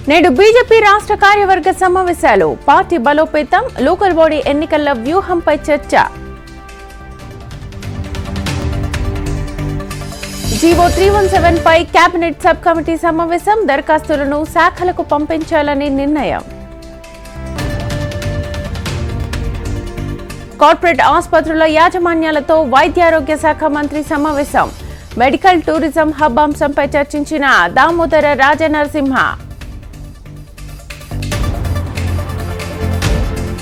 నేడు బీజేపీ రాష్ట్ర కార్యవర్గ సమావేశాలు, పార్టీ బలోపేతం, లోకల్ బాడీ ఎన్నికల వ్యూహంపై చర్చ. జీవో 317 పై కేబినెట్ సబ్ కమిటీ సమావేశం, దరఖాస్తులను శాఖలకు పంపించాలని నిర్ణయం. కార్పొరేట్ ఆసుపత్రుల యాజమాన్యాలతో వైద్యారోగ్య శాఖ మంత్రి సమావేశం, మెడికల్ టూరిజం హబ్ అంశంపై చర్చించిన దామోదర రాజనరసింహ.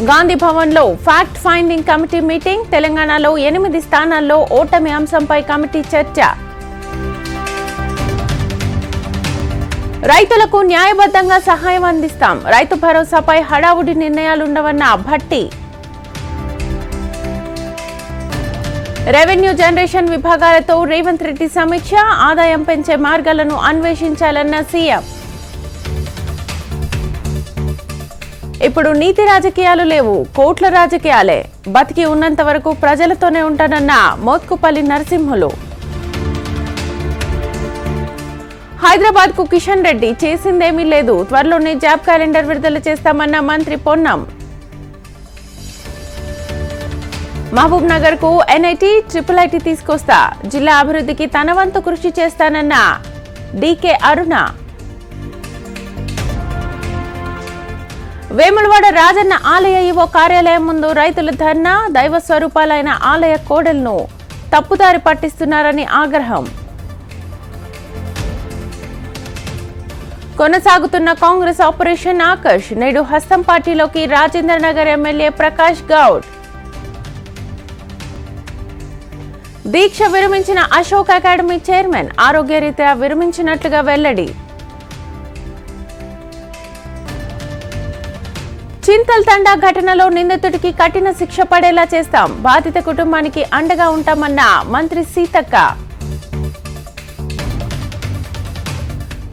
గాంధీ భవన్లో ఫ్యాక్ట్ ఫైండింగ్ కమిటీ మీటింగ్, తెలంగాణలో 8 స్థానాల్లో ఓటమి అంశంపై కమిటీ చర్చ. రైతులకు న్యాయబద్ధంగా సహాయం అందిస్తాం, రైతు భరోసాపై హడావుడి నిర్ణయాలుండవన్న భట్టి. రెవెన్యూ జనరేషన్ విభాగాలతో రేవంత్ రెడ్డి సమీక్ష, ఆదాయం పెంచే మార్గాలను అన్వేషించాలన్న సీఎం. ఇప్పుడు నీతి రాజకీయాలు లేవు, కోట్ల రాజకీయాలే, బతికి ఉన్నంత వరకు ప్రజలతోనే ఉంటానన్న మోత్కుపల్లి నరసింహులు. హైదరాబాద్ కు కిషన్ రెడ్డి, చేసిందేమీ లేదు, త్వరలోనే జాబ్ క్యాలెండర్ విడుదల చేస్తామన్న మంత్రి పొన్నం. మహబూబ్ నగర్ కు ఎన్ఐటి, IIIT తీసుకొస్తా, జిల్లా అభివృద్ధికి తన వంతు కృషి చేస్తానన్న డీకే అరుణ. వేములవాడ రాజన్న ఆలయ ఈవో కార్యాలయం ముందు రైతుల ధర్నా, దైవ స్వరూపాలైన ఆలయ కోడలను తప్పుదారి పట్టిస్తున్నారని ఆగ్రహం. కొనసాగుతున్న కాంగ్రెస్ ఆపరేషన్ ఆకర్ష్, నేడు హస్తం పార్టీలోకి రాజేంద్రనగర్ ఎమ్మెల్యే ప్రకాష్ గౌడ్. దీక్ష విరమించిన అశోక్ అకాడమీ చైర్మన్, ఆరోగ్యరీత్యా విరమించినట్లుగా వెల్లడి. చింతల్ తండా ఘటనలో నిందితుడికి కఠిన శిక్ష పడేలా చేస్తాం, బాధిత కుటుంబానికి అండగా ఉంటామన్న మంత్రి సీతక్క.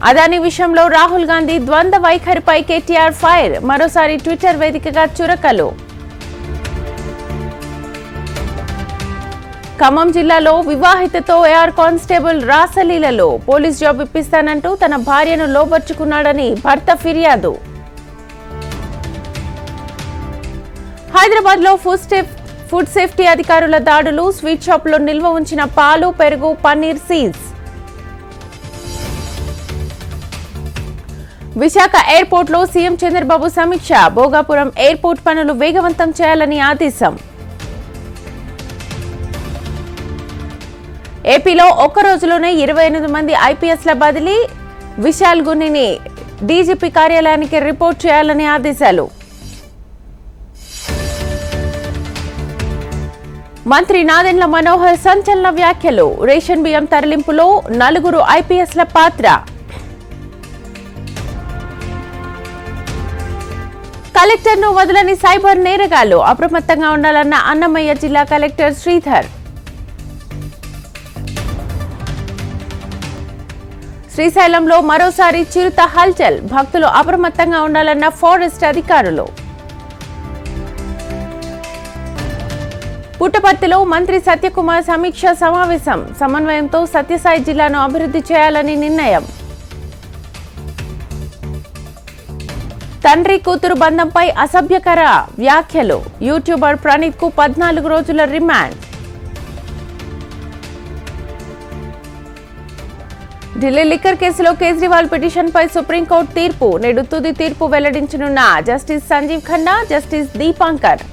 అదానీ విషయంలో రాహుల్ గాంధీ ద్వంద్వ వైఖరిపై కేటీఆర్ ఫైర్, మరోసారి ట్విట్టర్ వేదికగా చురకలు. ఖమ్మం జిల్లాలో వివాహితతో ఏఆర్ కానిస్టేబుల్ రాసలీలలో, పోలీస్ జాబ్ ఇప్పిస్తానంటూ తన భార్యను లోబర్చుకున్నాడని భర్త ఫిర్యాదు. హైదరాబాద్ లో ఫుడ్ సేఫ్టీ అధికారుల దాడులు, స్వీట్ షాప్ లో నిల్వ ఉంచిన పాలు, పెరుగు, పన్నీర్ సీజ్. విశాఖ ఎయిర్పోర్ట్ లో సీఎం చంద్రబాబు సమీక్ష, భోగాపురం ఎయిర్పోర్ట్ పనులు వేగవంతం చేయాలని ఆదేశం. ఏపీలో ఒక్క రోజులోనే 28 మంది ఐపీఎస్ల బదిలీ, విశాల్ గునిని డీజీపీ కార్యాలయానికి రిపోర్ట్ చేయాలని ఆదేశాలు. మంత్రి నాదెండ్ల మనోహర్ సంచలన వ్యాఖ్యలు, రేషన్ బియ్యం తరలింపులో 4 ఐపీఎస్ల పాత్ర. కలెక్టర్ను వదలని సైబర్ నేరగాళ్లు, అప్రమత్తంగా ఉండాలన్న అన్నమయ్య జిల్లా కలెక్టర్ శ్రీధర్. శ్రీశైలంలో మరోసారి చిరుత హల్చల్, భక్తులు అప్రమత్తంగా ఉండాలన్న ఫారెస్ట్ అధికారులు. పుట్టపర్తిలో మంత్రి సత్యకుమార్ సమీక్ష సమావేశం, సమన్వయంతో సత్యసాయి జిల్లాను అభివృద్ధి చేయాలని నిర్ణయం. తండ్రి కూతురు బంధంపై అసభ్యకర వ్యాఖ్యలు, యూట్యూబర్ ప్రణీత్ కు 14 రోజుల రిమాండ్. ఢిల్లీ లిక్కర్ కేసులో కేజ్రీవాల్ పిటిషన్పై సుప్రీంకోర్టు తీర్పు, నేడు తుది తీర్పు వెల్లడించనున్న జస్టిస్ సంజీవ్ ఖన్నా, జస్టిస్ దీపాంకర్.